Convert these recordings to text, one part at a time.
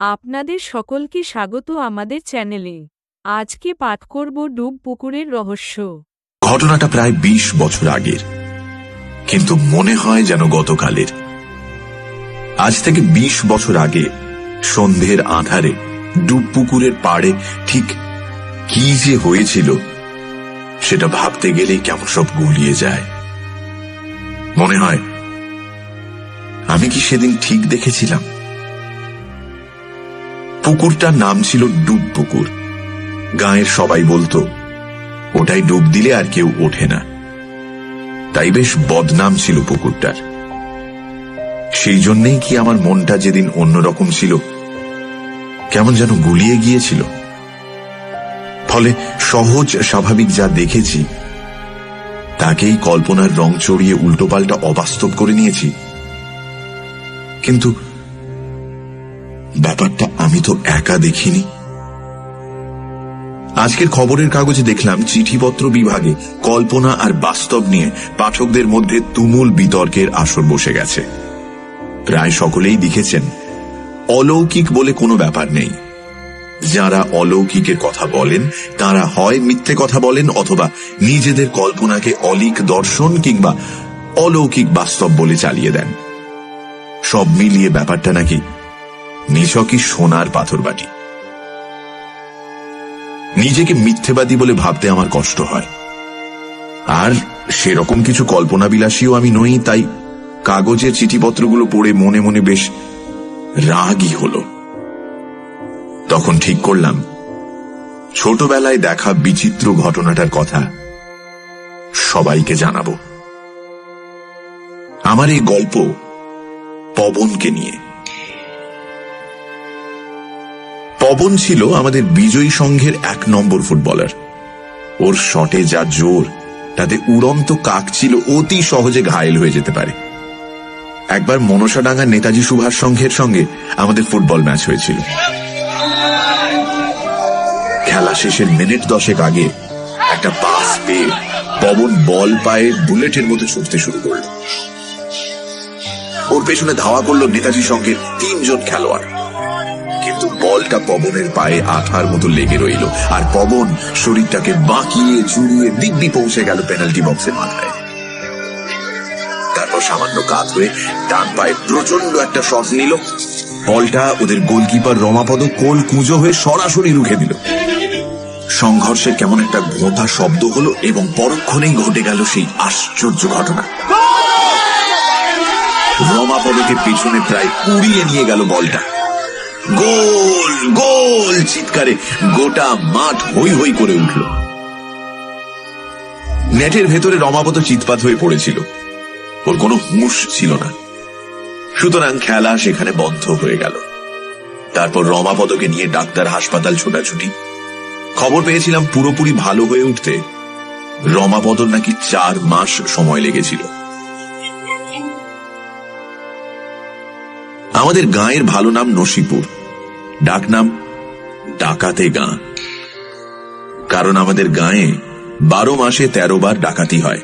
আপনাদের সকলকে স্বাগত আমাদের চ্যানেলে। আজকে পাঠ করব ডুব পুকুরের রহস্য। ঘটনাটা প্রায় ২০ বছর আগের, কিন্তু মনে হয় যেন গতকালের। আজ থেকে ২০ বছর আগে সন্ধ্যের আঁধারে ডুব পুকুরের পাড়ে ঠিক কি যে হয়েছিল সেটা ভাবতে গেলেই কেমন সব গুলিয়ে যায়। মনে হয় আমি কি সেদিন ঠিক দেখেছিলাম? পুকুরটার নাম ছিল ডুব পুকুর। গাঁয়ের সবাই বলতো ওটাই ডুব দিলে আর কেউ ওঠে না, তাই বেশ বদনাম ছিল পুকুরটার। সেই জন্যেই কি আমার মনটা যেদিন অন্যরকম ছিল, কেমন যেন গুলিয়ে গিয়েছিল। ফলে সহজ স্বাভাবিক যা দেখেছি তাকেই কল্পনার রং চড়িয়ে উল্টোপাল্টা অবাস্তব করে নিয়েছি। কিন্তু ব্যাপারটা আমি তো একা দেখিনি। আজকের খবরের কাগজে দেখলাম চিঠিপত্র বিভাগে কল্পনা আর বাস্তব নিয়ে পাঠকদের মধ্যে তুমুল বিতর্কের আসর বসে গেছে। প্রায় সকলেই লিখেছেন অলৌকিক বলে কোনো ব্যাপার নেই। যারা অলৌকিকের কথা বলেন তারা হয় মিথ্যে কথা বলেন অথবা নিজেদের কল্পনাকে অলিক দর্শন কিংবা অলৌকিক বাস্তব বলে চালিয়ে দেন। সব মিলিয়ে ব্যাপারটা নাকি নিছকই সোনার পাথর বাটি। নিজেকে মিথ্যেবাদী বলে ভাবতে আমার কষ্ট হয়, আর সেরকম কিছু কল্পনা বিলাসীও আমি নই। তাই কাগজের চিঠিপত্রগুলো পড়ে মনে মনে বেশ রাগই হলো। তখন ঠিক করলাম ছোটবেলায় দেখা বিচিত্র ঘটনাটার কথা সবাইকে জানাবো। আমার এই গল্প পবনকে নিয়ে। পবন ছিল আমাদের বিজয়ী সংঘের ১ নম্বর ফুটবলার। ওর শটে যা জোর, তাতে উড়ন্ত কাক ছিল অতি সহজে ঘায়েল হয়ে যেতে পারে। একবার মনসাডাঙ্গার নেতাজি সুভাষ সংঘের সঙ্গে আমাদের ফুটবল ম্যাচ হয়েছিল। খেলা শেষের মিনিট ১০ আগে একটা পাস পেয়ে পবন বল পায়ে বুলেটের মতো ছুটতে শুরু করল। ওর পেছনে ধাওয়া করলো নেতাজি সংঘের ৩ জন খেলোয়াড়, কিন্তু বলটা পবনের পায়ে আঠার মতো লেগে রইল, আর পবন শরীরটাকে বাঁকিয়ে চুড়িয়ে দিব্যি পৌঁছে গেল পেনাল্টি বক্সের মাথায়। তারপর সামান্য কাত হয়ে ডান পায়ে প্রচন্ড একটা শট নিল। বলটা ওদের গোলকিপার রমাপদ কোল কুঁজো হয়ে সরাসরি রুখে দিল। সংঘর্ষের কেমন একটা ভোঁতা শব্দ হলো এবং পরক্ষণেই ঘটে গেল সেই আশ্চর্য ঘটনা। রমাপদকে পেছনে প্রায় উড়িয়ে নিয়ে গেল বলটা। গোল গোল চিৎকারে গোটা মাঠ হই হই করে উঠল। নেটের ভেতরে রমাপদ চিৎপাত হয়ে পড়েছিল, ওর কোনো হুঁশ ছিল না। সুতরাং খেলা সেখানে বন্ধ হয়ে গেল। তারপর রমাপদকে নিয়ে ডাক্তার, হাসপাতাল ছোটাছুটি। খবর পেয়েছিলাম পুরোপুরি ভালো হয়ে উঠতে রমাপদর নাকি ৪ মাস সময় লেগেছিল। আমাদের গাঁয়ের ভালো নাম নসিপুর, ডাক নাম ডাকাতে গাঁ। কারণ আমাদের গাঁয়ে ১২ মাসে ১৩ বার ডাকাতি হয়।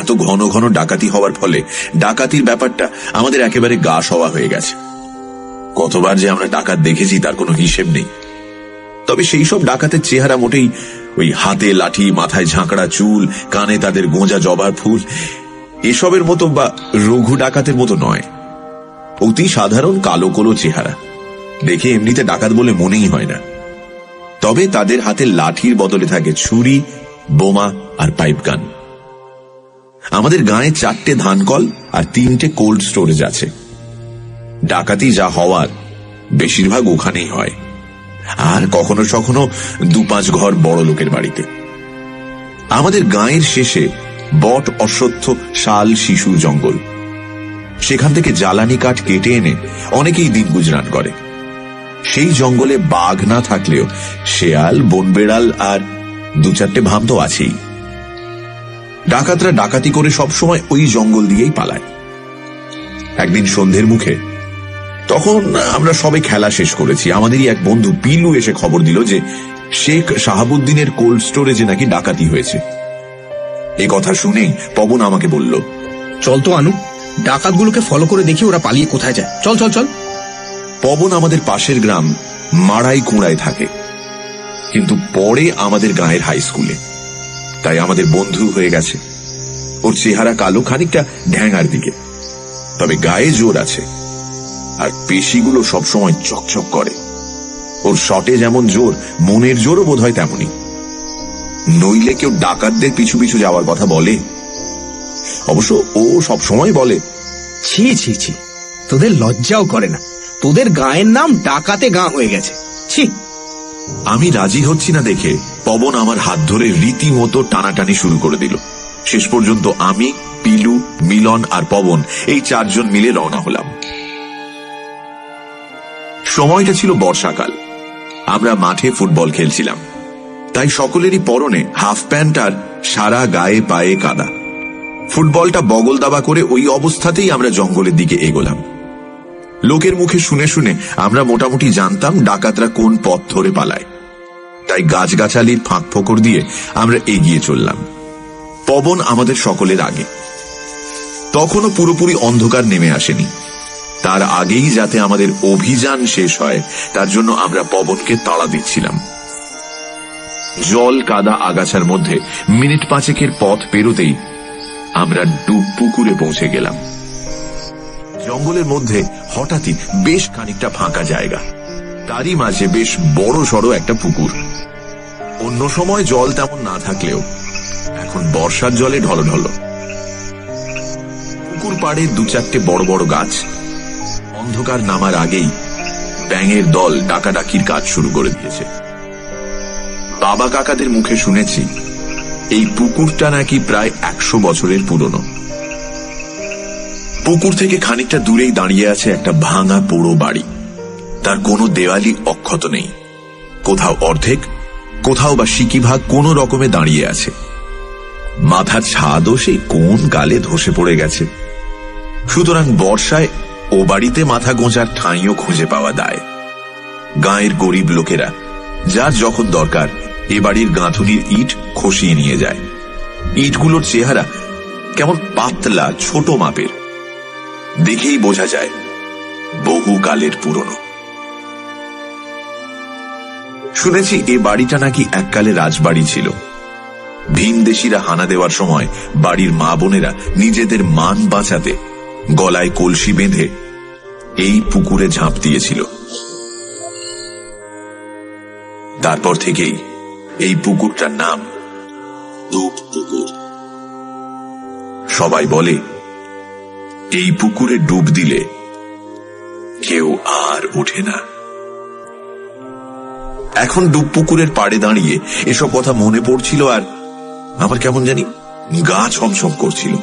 এত ঘন ঘন ডাকাতি হওয়ার ফলে ডাকাতির ব্যাপারটা আমাদের একেবারে গা সওয়া হয়ে গেছে। কতবার যে আমরা ডাকাত দেখেছি তার কোনো হিসেব নেই। তবে সেই সব ডাকাতের চেহারা মোটেই ওই হাতে লাঠি, মাথায় ঝাঁকড়া চুল, কানে তাদের গোঁজা জবার ফুল এসবের মতো বা রঘু ডাকাতের মতো নয়। অতি সাধারণ কালো কোলো চেহারা, দেখে এমনিতে ডাকাত বলে মনেই হয় না। তবে তাদের হাতে লাঠির বদলে থাকে ছুরি, বোমা আর পাইপ গান। আমাদের গাঁয়ে ৪টে ধানকল আর ৩টে কোল্ড স্টোরেজ আছে। ডাকাতি যা হওয়ার বেশিরভাগ ওখানেই হয়, আর কখনো কখনো ২-৫ ঘর বড় লোকের বাড়িতে। আমাদের গাঁয়ের শেষে বট, অশ্বত্থ, শাল, শিশুর জঙ্গল। সেখান থেকে জ্বালানি কাঠ কেটে এনে অনেকেই দিন গুজরান করে। সেই জঙ্গলে বাঘ না থাকলেও শেয়াল, বনবেড়াল আর ২-৪টে ভাম তো আছেই। ডাকাতরা ডাকাতি করে সবসময় ওই জঙ্গল দিয়েই পালায়। একদিন সন্ধ্যের মুখে, তখন আমরা সবে খেলা শেষ করেছি, আমাদেরই এক বন্ধু পিলু এসে খবর দিল যে শেখ শাহাবুদ্দিনের কোল্ড স্টোরেজে নাকি ডাকাতি হয়েছে। এ কথা শুনেই পবন আমাকে বলল, চল তো আনু, ডাকাতগুলোকে ফলো করে দেখি ওরা পালিয়ে কোথায় যায়। চল চল চল। পবন আমাদের পাশের গ্রাম মাড়াই কুড়ায় থাকে, কিন্তু পরে আমাদের গাঁয়ের হাই স্কুলে, তাই আমাদের বন্ধু হয়ে গেছে। ওর চেহারা কালো, খানিকটা ঢ্যাঙার দিকে, তবে গায়ে জোর আছে, আর পেশিগুলো সবসময় চকচক করে। ওর শটে যেমন জোর, মনের জোরও বোধ হয় তেমনই। নইলে কেউ ডাকাতদের পিছু পিছু যাওয়ার কথা বলে? অবশ্য ও সবসময় বলে। ছি ছি ছি, তোদের লজ্জাও করে না? তোদের গায়ের নাম ডাকাতে গাঁ হয়ে গেছে, ছি। আমি রাজি হচ্ছি না দেখে পবন আমার হাত ধরে রীতিমতো টানাটানি শুরু করে দিল। শেষ পর্যন্ত আমি, পিলু, মিলন আর পবন এই চারজন মিলে রওনা হলাম। সময়টা ছিল বর্ষাকাল। আমরা মাঠে ফুটবল খেলছিলাম, তাই সকলেরই পরনে হাফ প্যান্ট আর সারা গায়ে পায়ে কাদা। ফুটবলটা বগল দাবা করে ওই অবস্থাতেই আমরা জঙ্গলের দিকে এগোলাম। লোকের মুখে শুনে শুনে আমরা মোটামুটি জানতাম ডাকাতরা কোন পথ ধরে পালায়, তাই গাছগাছালির ফাঁক ফোকর দিয়ে আমরা এগিয়ে চললাম। পবন আমাদের সকলের আগে। তখনও পুরোপুরি অন্ধকার নেমে আসেনি। তার আগেই যাতে আমাদের অভিযান শেষ হয়, তার জন্য আমরা পবনকে তাড়া দিচ্ছিলাম। জল কাদা আগাছার মধ্যে মিনিট পাঁচেকের পথ পেরোতেই আমরা ডুব পুকুরে পৌঁছে গেলাম। জঙ্গলের মধ্যে হঠাৎই বেশ খানিকটা ফাঁকা জায়গা, তারই মাঝে বেশ বড় সড়ো একটা পুকুর। অন্য সময় জল তেমন না থাকলেও এখন বর্ষার জলে ঢলঢল। পুকুর পাড়ে দু চারটে বড় বড় গাছ। অন্ধকার নামার আগেই ব্যাঙের দল ডাকাডাকির কাজ শুরু করে দিয়েছে। বাবা কাকাদের মুখে শুনেছি এই পুকুরটা নাকি প্রায় 100 বছরের পুরনো। পুকুর থেকে খানিকটা দূরেই দাঁড়িয়ে আছে একটা ভাঙা পোড়ো বাড়ি। তার কোনো দেওয়ালি অক্ষত নেই, কোথাও অর্ধেক, কোথাও বা সিকি ভাগ কোনো রকমে দাঁড়িয়ে আছে। মাথার ছাদও সেই কোন কালে ধসে পড়ে গেছে। সুতরাং বর্ষায় ও বাড়িতে মাথা গোঁজার ঠাঁইও খুঁজে পাওয়া দায়। গাঁয়ের গরিব লোকেরা যার যখন দরকার এ বাড়ির গাঁথুনির ইট খসিয়ে নিয়ে যায়। ইটগুলোর চেহারা কেমন পাতলা, ছোট মাপের, দেখেই বোঝা যায় বহুকালের পুরনো। শুনেছি এ বাড়িটা নাকি এককালে রাজবাড়ি ছিল। ভিনদেশীরা হানা দেওয়ার সময় বাড়ির মা বোনেরা নিজেদের মান বাঁচাতে গলায় কলসি বেঁধে এই পুকুরে ঝাঁপ দিয়েছিল। তারপর থেকেই এই পুকুরটার নাম ডুব পুকুর। সবাই বলে এই পুকুরে ডুব দিলে কেউ আর ওঠে না। এখন ডুব পুকুরের পাড়ে দাঁড়িয়ে এসব কথা মনে পড়ছিল, আর আমার কেমন জানি গা ছমছম করছিল।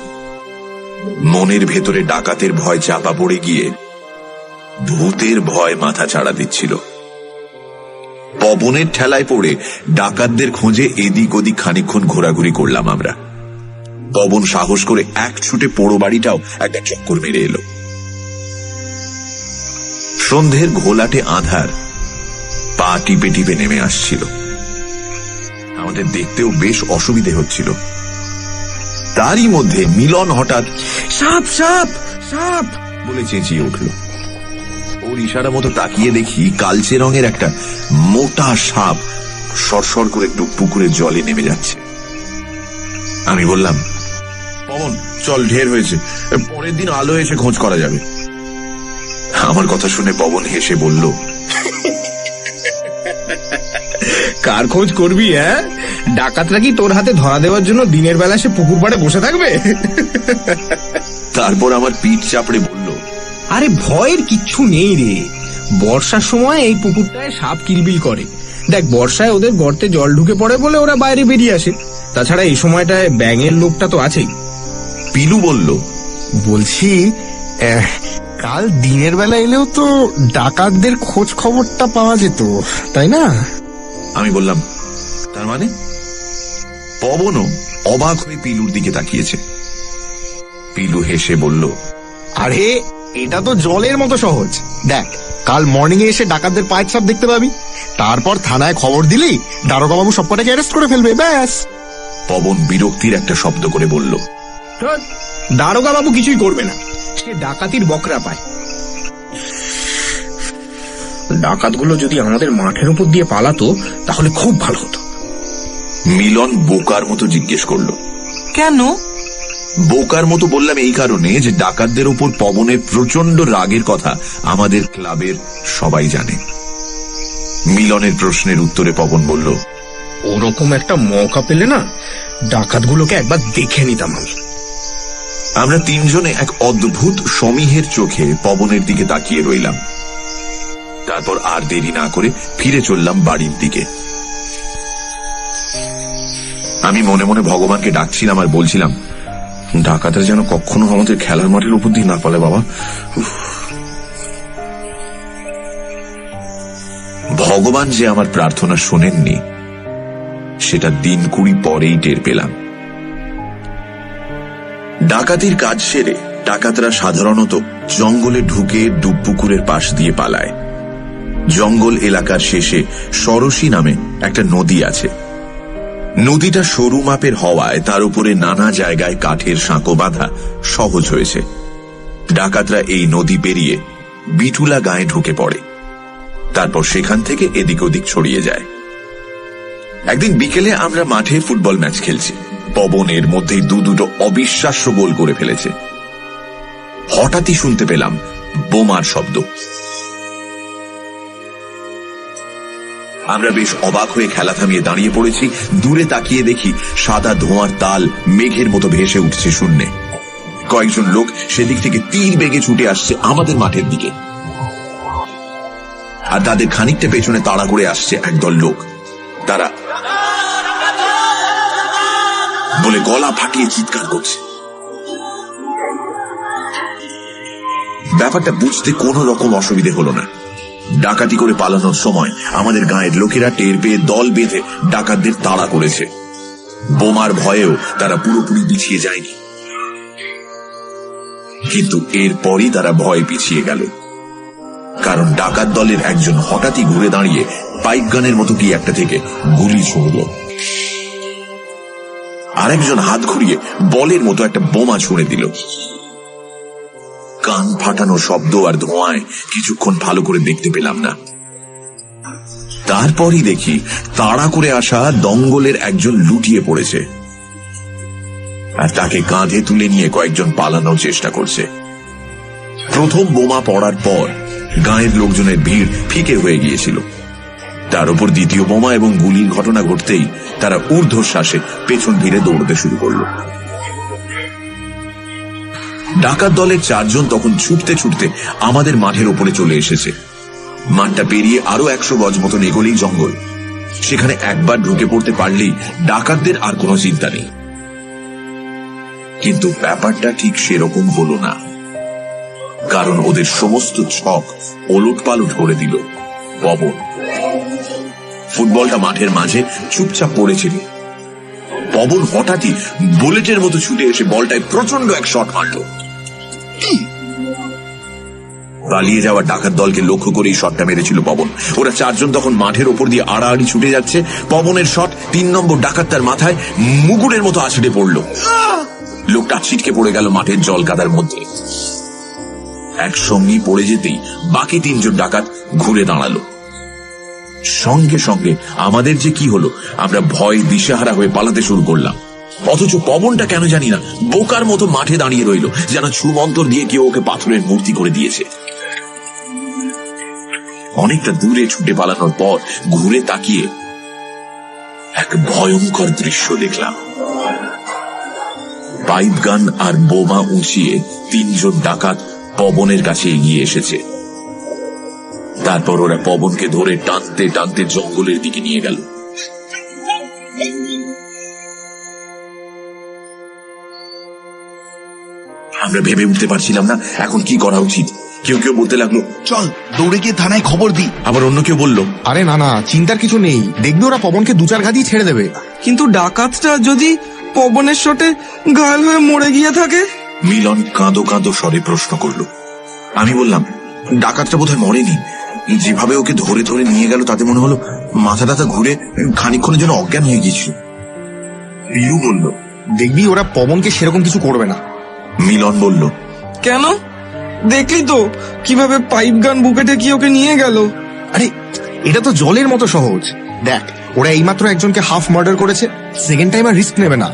মনের ভেতরে ডাকাতের ভয় চাপা পড়ে গিয়ে ভূতের ভয় মাথা চাড়া দিচ্ছিল। পবনের ঠেলায় পড়ে ডাকাতদের খোঁজে এদিক ওদিক খানিকক্ষণ ঘোরাঘুরি করলাম আমরা। পবন সাহস করে এক ছুটে পোড়ো বাড়িটাও একটা চক্কর মেরে এলো। সন্ধ্যের ঘোলাটে আধার পা টিপে টিপে নেমে আসছিল। আমাদের দেখতেও বেশ অসুবিধে হচ্ছিল। তারই মধ্যে মিলন হঠাৎ সাপ সাপ সাপ বলে চেঁচিয়ে উঠল। ওর ইশারা মতো তাকিয়ে দেখি কালচে রঙের একটা মোটা সাপ সরসর করে ডুব পুকুরের জলে নেমে যাচ্ছে। আমি বললাম, পবন চল, ঢের হয়েছে, পরের দিন আলো এসে খোঁজ করা যাবে। আমার কথা শুনে পবন হেসে বলল, কার খোঁজ করবি? হ্যাঁ, ডাকাতরা কি তোর হাতে ধরা দেওয়ার জন্য দিনের বেলা সে পুকুর পাড়ে বসে থাকবে? তারপর আমার পিঠ চাপড়ে বলল, আরে ভয়ের কিচ্ছু নেই রে। বর্ষার সময় এই পুকুরটায় সাপ কিলবিল করে। দেখ, বর্ষায় ওদের গর্তে জল ঢুকে পড়ে বলে ওরা বাইরে বেরিয়ে আসে। তাছাড়া এই সময়টায় ব্যাঙের লোকটা তো আছেই। পিলু বলল, বলছি কাল দিনের বেলা এলেও তো ডাকাতদের খোঁজ খবরটা পাওয়া যেত, তাই না? আমি বললাম, তার মানে? পবনও অবাক হয়ে পিলুর দিকে তাকিয়েছে। পিলু হেসে বলল, আরে এটা তো জলের মতো সহজ। দেখ, কাল মর্নিং এ এসে ডাকাতদের পায়ের ছাপ দেখতে পাবি, তারপর থানায় খবর দিলি দারোগা বাবু সব কটাকে অ্যারেস্ট করে ফেলবে, ব্যাস। পবন বিরক্তির একটা শব্দ করে বলল, দারোগা বাবু কিছুই করবে না, সে ডাকাতির বকরা পায়। ডাকাতগুলো যদি আমাদের মাঠের উপর দিয়ে পালাতো তাহলে খুব ভালো হতো। মিলন বোকার মতো জিজ্ঞেস করলো, কেন? বোকার মতো বললাম এই কারণে যে ডাকাতদের উপর পবনের প্রচন্ড রাগের কথা আমাদের ক্লাবের সবাই জানে। মিলনের প্রশ্নের উত্তরে পবন বলল, ওরকম একটা মৌকা পেলে না ডাকাতগুলোকে একবার দেখে নিতাম আমি। আমরা তিনজনে এক অদ্ভুত সমীহের চোখে পবনের দিকে তাকিয়ে রইলাম। তারপর আর দেরি না করে ফিরে চললাম বাড়ির দিকে। আমি মনে মনে ভগবানকে ডাকছিলাম আর বলছিলাম, ডাকাতরা যেন কখনো আমাদের খেলার মাঠের উপর দিয়ে না পালে বাবা। ভগবান যে আমার প্রার্থনা শোনেননি সেটা দিন 20 পরেই টের পেলাম। ডাকাতির কাজ সেরে ডাকাতরা সাধারণত জঙ্গলে ঢুকে ডুবপুকুরের পাশ দিয়ে পালায়। জঙ্গল এলাকার শেষে সরসী নামে একটা নদী আছে। নদীটা সরু মাপের হওয়ায় তার উপরে নানা জায়গায় কাঠের সাঁকো বাঁধা সহজ হয়েছে। ডাকাতরা এই নদী পেরিয়ে বিটুলা গাঁয়ে ঢুকে পড়ে, তারপর সেখান থেকে এদিক ওদিক ছড়িয়ে যায়। একদিন বিকেলে আমরা মাঠে ফুটবল ম্যাচ খেলছি। পবন এর মধ্যেই দুটো অবিশ্বাস্য গোল করে ফেলেছে। হঠাৎই শুনতে পেলাম বোমার শব্দ। আমরা বেশ অবাক হয়ে খেলা থামিয়ে দাঁড়িয়ে পড়েছি। দূরে তাকিয়ে দেখি সাদা ধোঁয়ার তাল মেঘের মতো ভেসে উঠছে শূন্যে। কয়েকজন লোক সেদিক থেকে তীর বেগে ছুটে আসছে আমাদের মাঠের দিকে, আর তাদের খানিকটা পেছনে তাড়া করে আসছে একদল লোক। তারা বলে গলা ফাটিয়ে চিৎকার করছে। ব্যাপারটা বুঝতে কোনো রকম অসুবিধে হলো না। ডাকাতি করে পালানোর সময় আমাদের গাঁয়ের লোকেরা টের পেয়ে দল বেঁধে ডাকাতদের তাড়া করেছে। বোমার ভয়েও তারা পুরোপুরি পিছিয়ে যায়নি, কিন্তু এরপরই তারা ভয় পিছিয়ে গেল, কারণ ডাকাত দলের একজন হঠাৎই ঘুরে দাঁড়িয়ে পাইপ গানের মতো কি একটা থেকে গুলি ছুঁড়ল। আরেকজন হাত ঘুরিয়ে বলের মতো একটা বোমা ছুঁড়ে দিল। কান ফাটানো শব্দ আর ধোঁয়ায় কিছুক্ষণ ভালো করে দেখতে পেলাম না। তারপরই দেখি তাড়া করে আসা দঙ্গলের একজন লুটিয়ে পড়েছে, আর তাকে কাঁধে তুলে নিয়ে কয়েকজন পালানোর চেষ্টা করছে। প্রথম বোমা পড়ার পর গাঁয়ের লোকজনের ভিড় ফিকে হয়ে গিয়েছিল। তার উপর দ্বিতীয় বোমা এবং গুলির ঘটনা ঘটতেই তারা ঊর্ধ্বশ্বাসে পেছন ভিড়ে দৌড়তে শুরু করল। ডাকাত দলের 4 জন তখন ছুটতে ছুটতে আমাদের মাঠের ওপরে চলে এসেছে। মাঠটা পেরিয়ে আরো 100 গজ মতন এগোলেই জঙ্গল। সেখানে একবার ঢুকে পড়তে পারলেই ডাকাতদের আর কোনো চিন্তা নেই। কিন্তু ব্যাপারটা ঠিক সেরকম হলো না, কারণ ওদের সমস্ত ছক ওলট পালট করে দিল পবন। ফুটবলটা মাঠের মাঝে চুপচাপ পড়েছিল। পবন হঠাৎই বুলেটের মতো ছুটে এসে বলটায় প্রচন্ড এক শট মারল। পালিয়ে যাওয়া ডাকাত দলকে লক্ষ্য করে এই শটটা মেরেছিল পবন। ওরা 4 জন তখন মাঠের ওপর দিয়ে আড়াআড়ি ছুটে যাচ্ছে। পবনের শট 3 নম্বর ডাকাত তার মাথায় মুগুরের মতো আছড়ে পড়ল। লোকটা ছিটকে পড়ে গেল মাঠের জল কাদার মধ্যে। একসঙ্গেই পড়ে যেতেই বাকি 3 জন ডাকাত ঘুরে দাঁড়ালো। সঙ্গে সঙ্গে আমাদের যে কি হলো, আমরা ভয় দিশেহারা হয়ে পালাতে শুরু করলাম। অথচ পবনটা কেন জানি না বোকার মতো মাঠে দাঁড়িয়ে রইল, যেন ছুমন্তর দিয়ে কেউ ওকে পাথরের মূর্তি করে দিয়েছে। অনেকটা দূরে ছুটে পালানোর পর ঘুরে তাকিয়ে এক ভয়ঙ্কর দৃশ্য দেখলাম। পাইপ গান আর বোমা উঁচিয়ে 3 জন ডাকাত পবনের কাছে এগিয়ে এসেছে। তারপর ওরা পবনকে ধরে টানতে টানতে জঙ্গলের দিকে নিয়ে গেল। আমরা ভেবে উঠতে পারছিলাম না এখন কি করা উচিত। কেউ কেউ বলতে লাগলো, চল দৌড়ে গিয়ে থানায় খবর দি। আবার অন্য কেউ বলল, আরে না না, চিন্তার কিছু নেই, দেখবি ওরা পবনকে 2-4 ঘা দিয়ে ছেড়ে দেবে। কিন্তু ডাকাতটা যদি পবনের শটে ঘায়ল হয়ে মরে গিয়ে থাকে? মিলন কাঁদো কাঁদো স্বরে প্রশ্ন করল। আমি বললাম, ডাকাতটা বোধহয় মরেনি, যেভাবে ওকে ধরে ধরে নিয়ে গেল তাতে মনে হলো মাথা টাথা ঘুরে খানিকক্ষণের জন্য অজ্ঞান হয়ে গিয়েছিল। বীরু বলল, দেখবি ওরা পবনকে সেরকম কিছু করবে না। মিলন বলল, কেন? দেখলি তো কিভাবে পাইপ গান বুকে টেকিয়ে ওকে নিয়ে গেল। আরে এটা তো জলের মতো সহজ। দেখ, ওরা এইমাত্র একজনকে হাফ মার্ডার করেছে, সেকেন্ড টাইম আর রিস্ক নেবে না।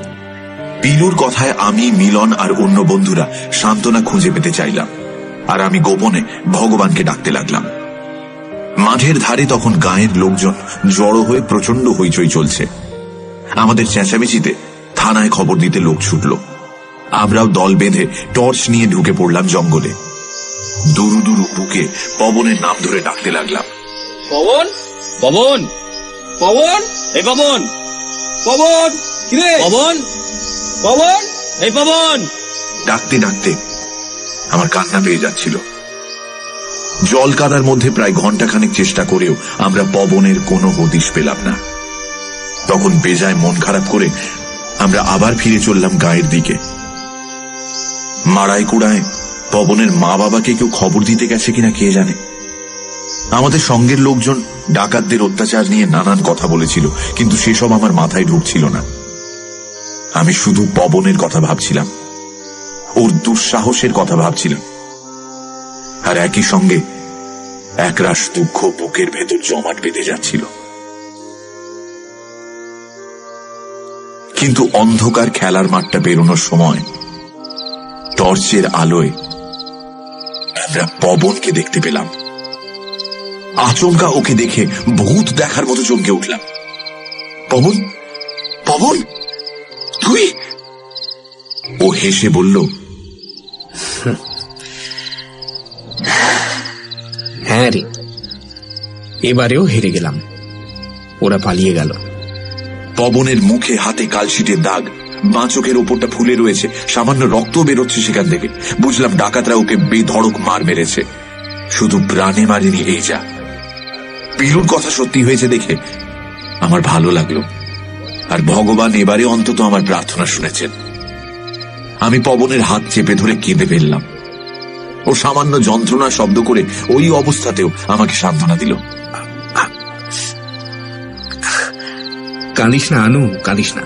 পিলুর কথায় আমি, মিলন আর অন্য বন্ধুরা সান্ত্বনা খুঁজে পেতে চাইলাম, আর আমি গোপনে ভগবানকে ডাকতে লাগলাম। মাঠের ধারে তখন গাঁয়ের লোকজন জড়ো হয়ে প্রচন্ড হইচই চলছে। আমাদের চেঁচামেচিতে থানায় খবর দিতে লোক ছুটল। আমরাও দল বেঁধে টর্চ নিয়ে ঢুকে পড়লাম জঙ্গলে। দুরু দুরু বুকে পবনের নাম ধরে ডাকতে লাগলাম। পবন, পবন, পবন, এই পবন, পবন, কিরে পবন, পবন, এই পবন। ডাকতে ডাকতে আমার কান্না পেয়ে যাচ্ছিল। জল কাদার মধ্যে প্রায় ঘন্টাখানেক চেষ্টা করেও আমরা পবনের কোনো হদিশ পেলাম না। তখন বেজায় মন খারাপ করে আমরা আবার ফিরে চললাম গায়ের দিকে। মারাই কুড়ায় পবনের মা বাবাকে কেউ খবর দিতে গেছে কিনা কে জানে। আমাদের সঙ্গের লোকজন ডাকাতদের অত্যাচার নিয়ে নানান কথা বলেছিল, কিন্তু সেসব আমার মাথায় ঢুকছিল না। আমি শুধু পবনের কথা ভাবছিলাম, ওর দুঃসাহসের কথা ভাবছিলাম, আর একই সঙ্গে একরাশ দুঃখ বুকের ভেতর জমাট বেঁধে যাচ্ছিল। কিন্তু অন্ধকার খেলার মাঠটা বেরোনোর সময় টর্চের আলোয় আমরা পবনকে দেখতে পেলাম। আচমকা ওকে দেখে ভূত দেখার মতো চমকে উঠলাম। পবন, পবন, তুই? ও হেসে বলল, হ্যাঁ রে, এবারেও হেরে গেলাম, ওরা পালিয়ে গেল। পবনের মুখে হাতে কালশিটের দাগ, বাঁ চোখের ওপরটা ফুলে রয়েছে, সামান্য রক্ত বেরোচ্ছে সেখান থেকে। বুঝলাম ডাকাতরা ওকে বেধড়ক মার মেরেছে, শুধু প্রাণে মারেনি এই যা। পিলুর কথা সত্যি হয়েছে দেখে আমার ভালো লাগলো, আর ভগবান এবারে অন্তত আমার প্রার্থনা শুনেছেন। আমি পবনের হাত চেপে ধরে কেঁদে ফেললাম। ও সামান্য যন্ত্রণা শব্দ করে ওই অবস্থাতেও আমাকে সান্ত্বনা দিল। কাঁদিস না আনু, কাঁদিস না।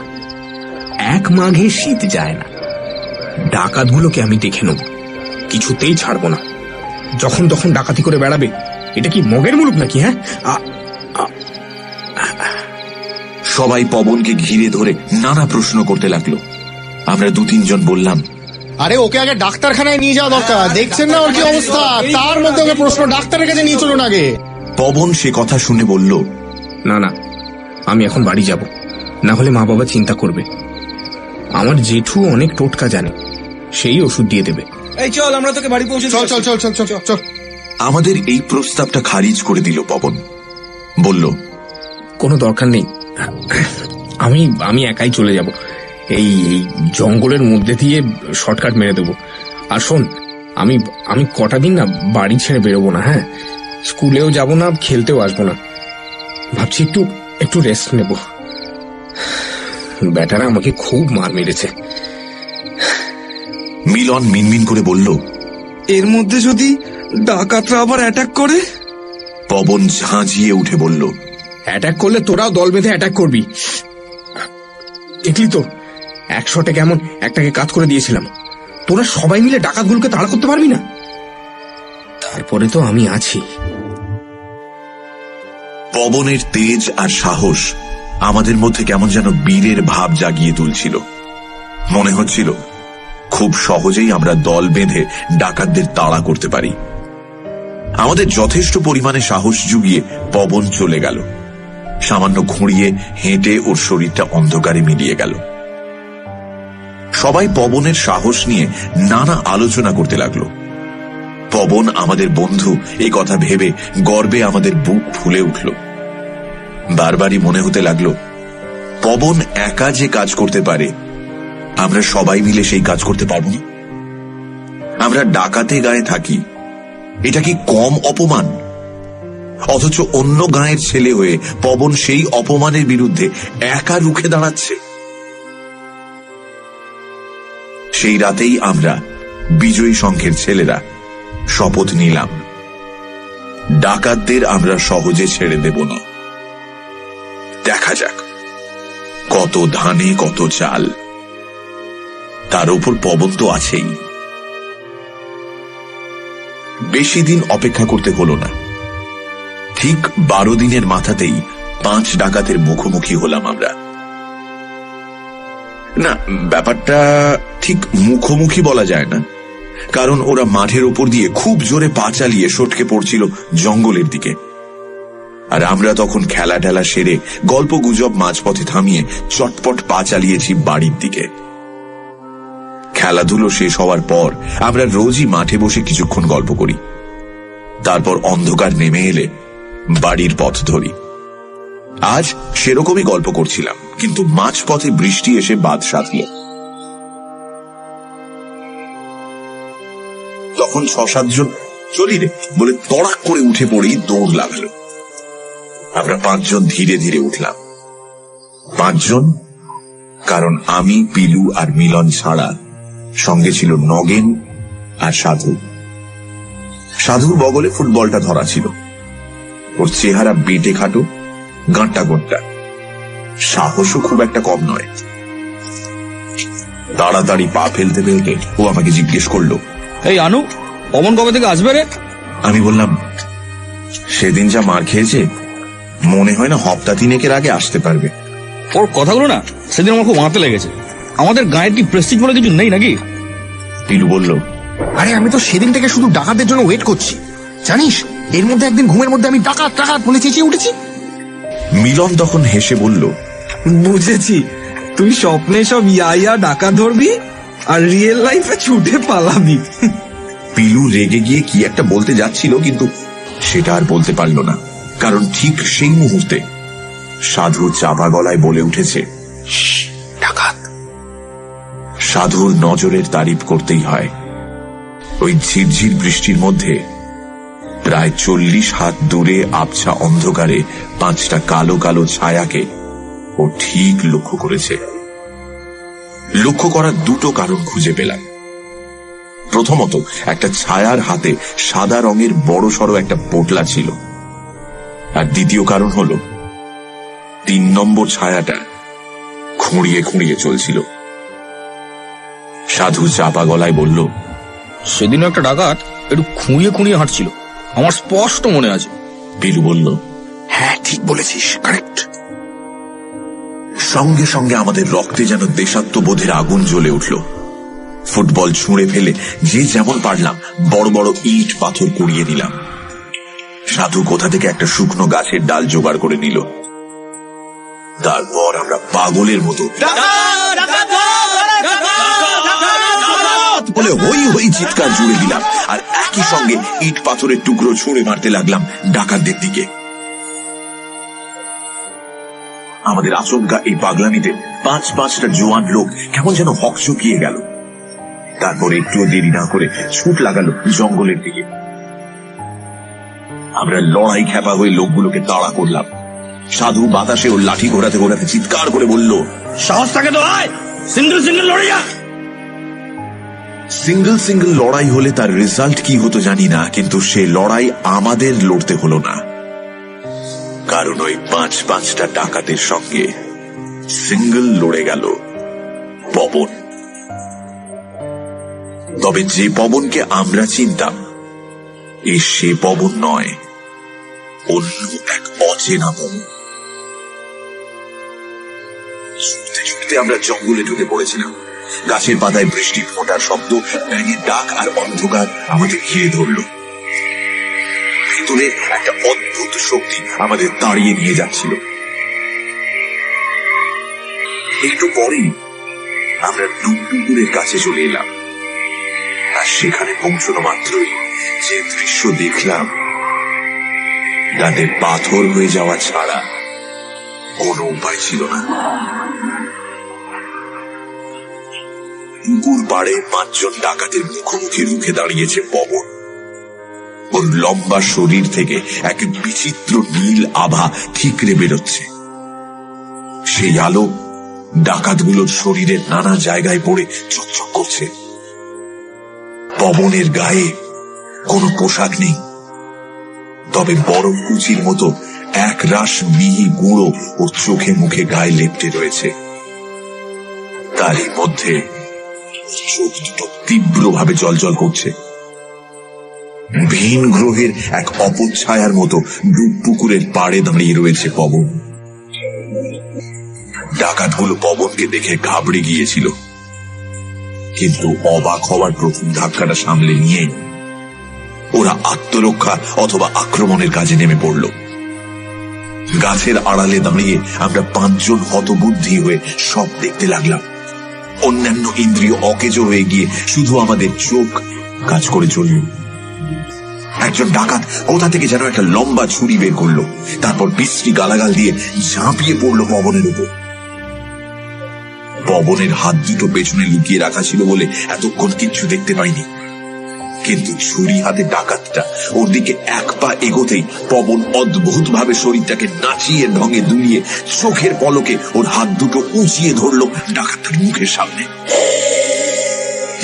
এক মাঘে শীত যায় না। ডাকাতগুলোকে আমি দেখে নেব, কিছুতেই ছাড়বো না। যখন তখন ডাকাতি করে বেড়াবে, এটা কি মগের মুলুক নাকি? হ্যাঁ, সবাই পবনকে ঘিরে ধরে নানা প্রশ্ন করতে লাগলো। আমরা দু তিনজন বললাম, আরে ওকে আগে ডাক্তারখানায় নিয়ে যাওয়া দরকার, দেখছেন না ওর কি অবস্থা? তার মধ্যে ওকে প্রশ্ন ডাক্তারের কাছে নিয়ে চলুন আগে। পবন সে কথা শুনে বলল, না না, আমি এখন বাড়ি যাব, না হলে মা বাবা চিন্তা করবে। আমার জেঠু অনেক টোটকা জানে, সেই ওষুধ দিয়ে দেবে। এই চল, আমরা তোকে বাড়ি পৌঁছে চল চল চল চল চল চল। আমাদের এই প্রস্তাবটা খারিজ করে দিল পবন। বলল, কোনো দরকার নেই, আমি আমি একাই চলে যাব। এই জঙ্গলের মধ্যে দিয়ে শর্টকাট মেরে দেবো। আর শোন, আমি আমি কটা দিন না বাড়ি ছেড়ে বেরোবো না। হ্যাঁ, স্কুলেও যাব না, খেলতেও আসবো না। ভাবছি একটু একটু রেস্ট নেব। ব্যাটারা আমাকে খুব মার মেরেছে। মিলন মিনমিন করে বলল, এর মধ্যে যদি ডাকাতরা আবার অ্যাটাক করে? পবন ঝাঁঝিয়ে উঠে বলল, অ্যাটাক করলে তোরাও দল বেঁধে অ্যাটাক করবি। দেখলি তো, 100 কেমন একটাকে কাজ করে দিয়েছিলাম। তোরা সবাই মিলে ডাকাতগুলোকে তাড়া করতে পারবি না? তারপরে তো আমি আছি। পবনের তেজ আর সাহস আমাদের মধ্যে কেমন যেন বীরের ভাব জাগিয়ে তুলছিল। মনে হচ্ছিল খুব সহজেই আমরা দল বেঁধে ডাকাতদের তাড়া করতে পারি। আমাদের যথেষ্ট পরিমাণে সাহস জুগিয়ে পবন চলে গেল। সামান্য ঘুরিয়ে হেঁটে ওর শরীরটা অন্ধকারে মিলিয়ে গেল। সবাই পবনের সাহস নিয়ে নানা আলোচনা করতে লাগলো। পবন আমাদের বন্ধু এই কথা ভেবে গর্বে আমাদের বুক ফুলে উঠল। বারবারই মনে হতে লাগলো, পবন একা যে কাজ করতে পারে, আমরা সবাই মিলে সেই কাজ করতে পারবো না? আমরা ডাকাতে গায়ে থাকি, এটা কি কম অপমান? অথচ অন্য গাঁয়ের ছেলে হয়ে পবন সেই অপমানের বিরুদ্ধে একা রুখে দাঁড়াচ্ছে। সেই রাতেই আমরা বিজয়ী সংঘের ছেলেরা শপথ নিলাম, ডাকাতদের আমরা সহজে ছেড়ে দেব না। দেখা যাক কত ধানে কত চাল, তার উপর পবন তো আছেই। বেশি দিন অপেক্ষা করতে হলো না। ঠিক 12 দিনের মাথাতেই 5 ডাকাতের মুখোমুখি হলাম আমরা। না, ব্যাপারটা ঠিক মুখোমুখি বলা যায় না, কারণ ওরা মাঠের উপর দিয়ে খুব জোরে পা চালিয়ে সটকে পড়ছিল জঙ্গলের দিকে। আর আমরা তখন খেলা টেলা সেরে গল্প গুজব মাঝপথে থামিয়ে চটপট পা চালিয়েছি বাড়ির দিকে। খেলাধুলো শেষ হওয়ার পর আমরা রোজই মাঠে বসে কিছুক্ষণ গল্প করি, তারপর অন্ধকার নেমে এলে বাড়ির পথ ধরি। আজ সেরকমই গল্প করছিলাম, কিন্তু মাঝপথে বৃষ্টি এসে বাদ সাধল। তখন 6-7 জন চলি রে বলে তড়াক করে উঠে পড়েই দৌড় লাগালো। আমরা 5 জন ধীরে ধীরে উঠলাম। 5 জন, কারণ আমি, পিলু আর মিলন ছাড়া সঙ্গে ছিল নগেন আর সাধু। সাধুর বগলে ফুটবলটা ধরা ছিল। ওর চেহারা বেটে খাটো, গাঁটটা গোট্টা, সাহসও খুব একটা কম নয়। তাড়াতাড়ি পা ফেলতে ফেলতে ও আমাকে জিজ্ঞেস করলো, এই আনু, অমন কবে থেকে আসবে রে? আমি বললাম, সেদিন যা মার খেয়েছে মনে হয় না হপ্তা 3 আগে আসতে পারবে। ওর কথাগুলো না সেদিন আমার খুব মাথাতে লেগেছে। আমাদের গায়ের কি প্রেস্টিজ বলে কিছু নেই নাকি? পিলু বলল, আরে আমি তো সেদিন থেকে শুধু ডাকাতের জন্য ওয়েট করছি, জানিস? এর মধ্যে একদিন ঘুমের মধ্যে আমি ডাকাত ডাকাত বলে চেঁচিয়ে উঠেছি। মিলন তখন হেসে বলল, বুঝেছি, তুই স্বপ্নে সব ইয়া ডাকা ধরবি আর রিয়েল লাইফে ছুটে পালাবি। পিলু রেগে গিয়ে কি একটা বলতে যাচ্ছিল, কিন্তু সেটা আর বলতে পারল না, কারণ ঠিক সেই মুহূর্তে সাধু চাপা গলায় বলে উঠেছে, ডাকাত। সাধুর নজরের তারিফ করতেই হয়। ওই ঝিরঝির বৃষ্টির মধ্যে প্রায় 40 হাত দূরে আবছা অন্ধকারে 5টা কালো কালো ছায়াকে ও ঠিক লক্ষ্য করেছে। লক্ষ্য করার 2টো কারণ খুঁজে পেলাম। প্রথমত, একটা ছায়ার হাতে সাদা রঙের বড় সড়ো একটা পোটলা ছিল, আর দ্বিতীয় কারণ হলো 3 নম্বর ছায়াটা খুঁড়িয়ে খুঁড়িয়ে চলছিল। সাধু চাপা গলায় বলল, সেদিনও একটা ডাকাত একটু খুঁড়িয়ে খুঁড়িয়ে হাঁটছিল, আমার স্পষ্ট মনে আছে। পিলু বলল, হ্যাঁ, ঠিক বলেছিস, কারেক্ট। সঙ্গে সঙ্গে আমাদের রক্তে যেন দেশাত্মবোধের আগুন জ্বলে উঠল। ফুটবল ছুঁড়ে ফেলে যে যেমন পারলাম বড় বড় ইট পাথর কুড়িয়ে নিলাম। সাধু কোথা থেকে একটা শুকনো গাছের ডাল জোগাড় করে নিল। তারপর আমরা পাগলের মতো বলে হই হই চিৎকার জুড়ে দিলাম, আর একই সঙ্গে ইট পাথরের টুকরো ছুঁড়ে মারতে লাগলাম ডাকাতদের দিকে। আমাদের আচমকা এই পাগলামিতে 5-5টা জোয়ান লোক কেমন যেন হকচকিয়ে গেল। তারপর একটুও দেরি না করে ছুট লাগালো জঙ্গলের দিকে। আমরা লড়াই খেপা হয়ে লোকগুলোকে তাড়া করলাম। সাধু বাতাসে ওর লাঠি ঘোরাতে ঘোরাতে চিৎকার করে বলল, সাহস থাকে তো আয়, সিঙ্গেল সিঙ্গেল লড়ে যা। সিঙ্গেল সিঙ্গেল লড়াই হলে তার রেজাল্ট কি হতো জানি না, কিন্তু সে লড়াই আমাদের লড়তে হলো না, কারণ ওই 5-5টা ডাকাতের সঙ্গে সিঙ্গেল লড়ে গেল পবন। তবে যে পবনকে আমরা চিনতাম, সে পবন নয়, অন্য এক অচেনা পবন। ছুটতে ছুটতে আমরা জঙ্গলে ঢুকে পড়েছিলাম। গাছের পাতায় বৃষ্টি ফোঁটার শব্দ, ব্যাঙের ডাক আর অন্ধকার আমাদের ঘিরে ধরল। ভেতরে একটা অদ্ভুত শক্তি আমাদের তাড়িয়ে নিয়ে যাচ্ছিল। একটু পরেই আমরা ডুবডুবুরের কাছে চলে এলাম, আর সেখানে পৌঁছানো মাত্রই যে দৃশ্য দেখলাম, তাতে পাথর হয়ে যাওয়া ছাড়া কোনো উপায় ছিল না। পুকুর পাড়ে 5 জন ডাকাতের মুখোমুখি রুখে দাঁড়িয়েছে পবন। ওর লম্বা শরীর থেকে এক বিচিত্র নীল আভা ঠিকরে বেরোচ্ছে। সেই আলো ডাকাতগুলোর শরীরের নানা জায়গায় পড়ে চকচক করছে। পবনের গায়ে কোনো পোশাক নেই, তবে বরফ কুচির মতো এক রাশ মিহি গুঁড়ো ওর চোখে মুখে গায়ে লেপটে রয়েছে। তারই মধ্যে চোখ দুটো তীব্রভাবে জ্বলজ্বল করছে। ভিন গ্রহের এক অপচ্ছায়ার মতো ডুব পুকুরের পাড়ে দাঁড়িয়ে রয়েছে পবন। ডাকাতগুলো পবনকে দেখে ঘাবড়ে গিয়েছিল, কিন্তু অবাক হওয়ার প্রথম ধাক্কাটা সামলে নিয়ে ওরা আত্মরক্ষা অথবা আক্রমণের কাজে নেমে পড়ল। গাছের আড়ালে দাঁড়িয়ে আমরা 5 জন হতবুদ্ধি হয়ে সব দেখতে লাগলাম। অন্যান্য ইন্দ্রিয় অকেজো হয়ে গিয়ে শুধু আমাদের চোখ কাজ করে চলল। একজন ডাকাত কোথা থেকে যেন একটা লম্বা ছুরি বের করলো, তারপর বিশ্রী গালাগাল দিয়ে ঝাঁপিয়ে পড়লো পবনের উপর। পবনের হাত দুটো পেছনে লুকিয়ে রাখা ছিল বলে এতক্ষণ কিচ্ছু দেখতে পাইনি, কিন্তু ছুরি হাতে ডাকাতটা ওর দিকে 1 পা এগোতেই পবন অদ্ভুত ভাবে শরীরটাকে নাচিয়ে ঢঙে দুলিয়ে চোখের পলকে ওর হাত দুটো উঁচিয়ে ধরলো ডাকাতটার মুখের সামনে,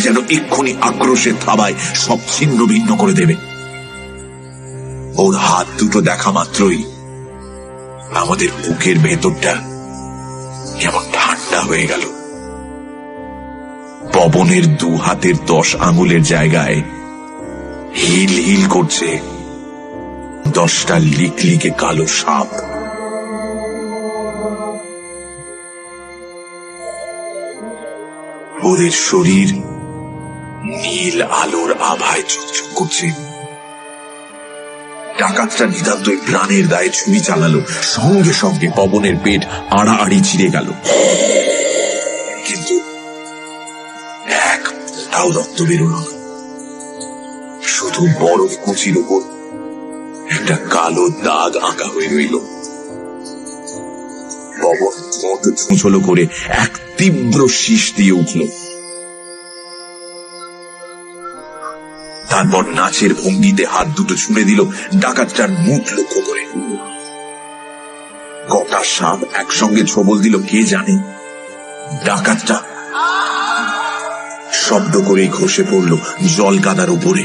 যেন এক্ষুনি আক্রোশের থাবায় সব ছিন্ন ভিন্ন করে দেবে। ওর হাত দুটো দেখা মাত্রই আমাদের বুকের ভেতরটা কেমন ঠান্ডা হয়ে গেল। পবনের 2 হাতের 10 আঙুলের জায়গায় হিল হিল করছে 10টা লিকলিকে কালো সাপ। ওদের শরীর নীল আলোর আভায় চকচক করছে। ডাকাতটা নিতান্তই প্রাণের দায়ে ছুরি চালালো, সঙ্গে সঙ্গে পবনের পেট আড়াআড়ি ছিঁড়ে গেল, কিন্তু এক ফোঁটাও রক্ত বেরোল না। শুধু বরফ কুচির উপর একটা কালো দাগ আঁকা হয়ে রইল। পবন ঠোঁট ছুঁচলো করে এক তীব্র শীষ দিয়ে উঠল, তারপর নাচের ভঙ্গিতে হাত দুটো ছুঁড়ে দিল ডাকাতটার মুখ লক্ষ্য করে। কটা সাপ একসঙ্গে ছবল দিল কে জানে। ডাকাতটা শব্দ করেই খসে পড়ল জল কাদার উপরে।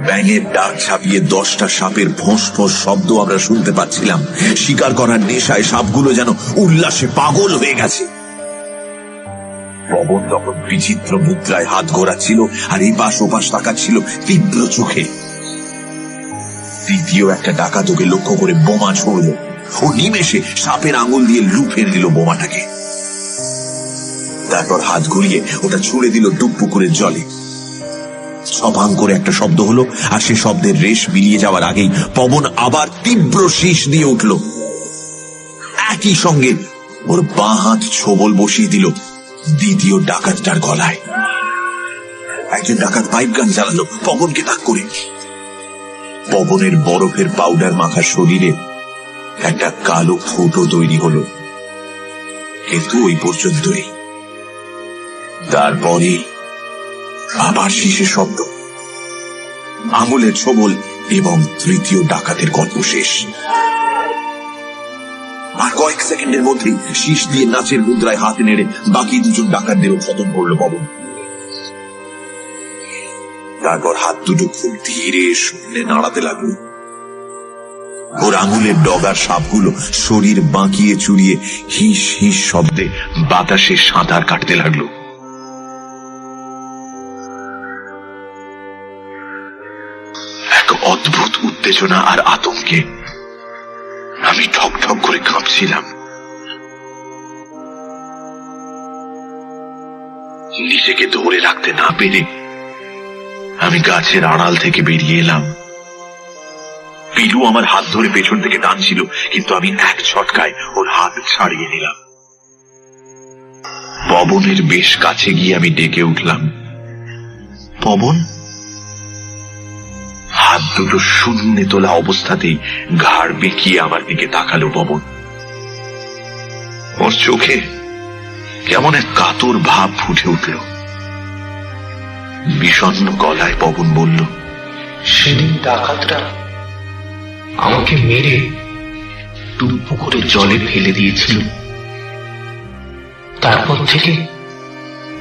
ব্যাঙের ডাক ছাপিয়ে 10টা সাপের ফোঁস ফোঁস শব্দ আমরা শুনতে পাচ্ছিলাম। শিকার করার নেশায় সাপগুলো যেন উল্লাসে পাগল হয়ে গেছে। পবন তখন বিচিত্র মুদ্রায় হাত ঘোরাচ্ছিল আর এই পাশ ওপাশ তাকাচ্ছিল তীব্র চোখে। তৃতীয় একটা ডাকাত ওকে লক্ষ্য করে বোমা ছুড়ল। ও নিমেষে সাপের আঙুল দিয়ে লুফে দিল বোমাটাকে, তারপর হাত ঘুরিয়ে ওটা ছুড়ে দিল ডুব পুকুরের জলে। ছপাং করে একটা শব্দ হলো, আর সে শব্দের রেশ মিলিয়ে যাওয়ার আগেই পবন আবার তীব্র শীষ দিয়ে উঠল। একই সঙ্গে ওর বাঁ হাত ছোবল বসিয়ে দিল দ্বিতীয় ডাকাতটার গলায়। একজন ডাকাত পাইপ গান চালালো পবনকে তাক করে। পবনের বরফের পাউডার মাখা শরীরে একটা কালো ফুটো তৈরি হলো, কিন্তু ওই পর্যন্তই। তারপরে আবার শীষের শব্দ, আঙুলের ছোবল এবং তৃতীয় ডাকাতের গল্প শেষ। আর কয়েক সেকেন্ডের মধ্যেই শীষ দিয়ে নাচের মুদ্রায় হাত নেড়ে বাকি 2 জন ডাকাতদেরও খতম করল পবন। তারপর হাত দুটো খুব ধীরে শূন্যে নাড়াতে লাগলো। ওর আঙুলের ডগার সাপগুলো শরীর বাঁকিয়ে চুরিয়ে হিস হিস শব্দে বাতাসে সাঁতার কাটতে লাগলো। এক অদ্ভুত উত্তেজনা আর আতঙ্কে আমি ঠক ঠক করে কাঁপছিলাম। নিজেকে ধরে রাখতে না পেরে আমি গাছের আড়াল থেকে বেরিয়ে এলাম। পিলু আমার হাত ধরে পেছন থেকে টানছিল, কিন্তু আমি এক ছটকায় ওর হাত ছাড়িয়ে নিলাম। পবনের বেশ কাছে গিয়ে আমি ডেকে উঠলাম, পবন। হাত দুটো শূন্যে তোলা অবস্থাতেই ঘাড় বেঁকিয়ে আমার দিকে তাকালো পবন। ওর চোখে কেমন এক কাতর ভাব ফুটে উঠল। বিষণ্ণ গলায় পবন বলল, সেদিন ডাকাতরা আমাকে মেরে ডুব পুকুরের জলে ফেলে দিয়েছিল। তারপর থেকে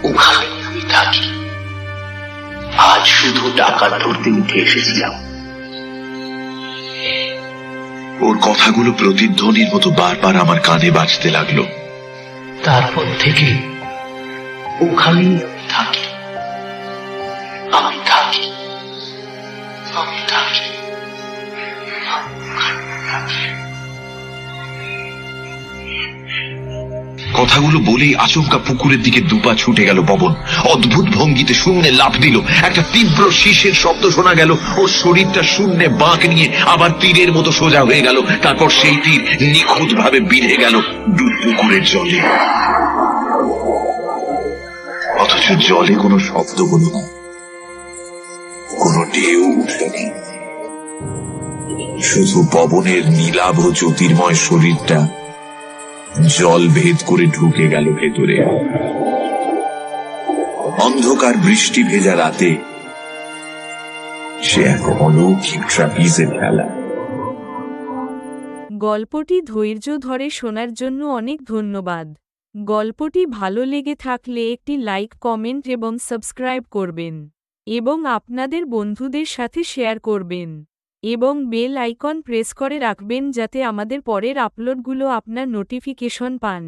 ওখানে আমি থাকি। আজ শুধু ডাকাত ধরতে উঠে এসেছিলাম। ওর কথাগুলো প্রতিধ্বনির মতো বারবার আমার কানে বাজতে লাগলো। তারপর থেকে ওখানেই থাকি, আমি থাকি, আমি থাকি, কথাগুলো বলেই আচমকা পুকুরের দিকে দুপা ছুটে গেল পবন। অদ্ভুত ভঙ্গিতে শূন্যে লাফ দিল। একটা তীব্র শীষের শব্দ শোনা গেল। ওর শরীরটা শূন্যে বাঁক নিয়ে আবার তীরের মতো সোজা হয়ে গেল। তারপর সেই তীর নিখুঁত ভাবে বিঁধে গেল ডুব পুকুরের জলে। অথচ জলে কোনো শব্দ হলো না, কোনো ঢেউ উঠল না। শুধু পবনের নীলাভ জ্যোতির্ময় শরীরটা জল ভেদ করে ঢুকে গেল ভেতরে। অন্ধকার বৃষ্টি ভেজা রাতে সে এক অলৌকিক ট্রাপিজে ফেলা। গল্পটি ধৈর্য ধরে শোনার জন্য অনেক ধন্যবাদ। গল্পটি ভালো লেগে থাকলে একটি লাইক, কমেন্ট এবং সাবস্ক্রাইব করবেন এবং আপনাদের বন্ধুদের সাথে শেয়ার করবেন এবং বেল আইকন প্রেস করে রাখবেন যাতে আমাদের পরের আপলোডগুলো আপনার নোটিফিকেশন পান।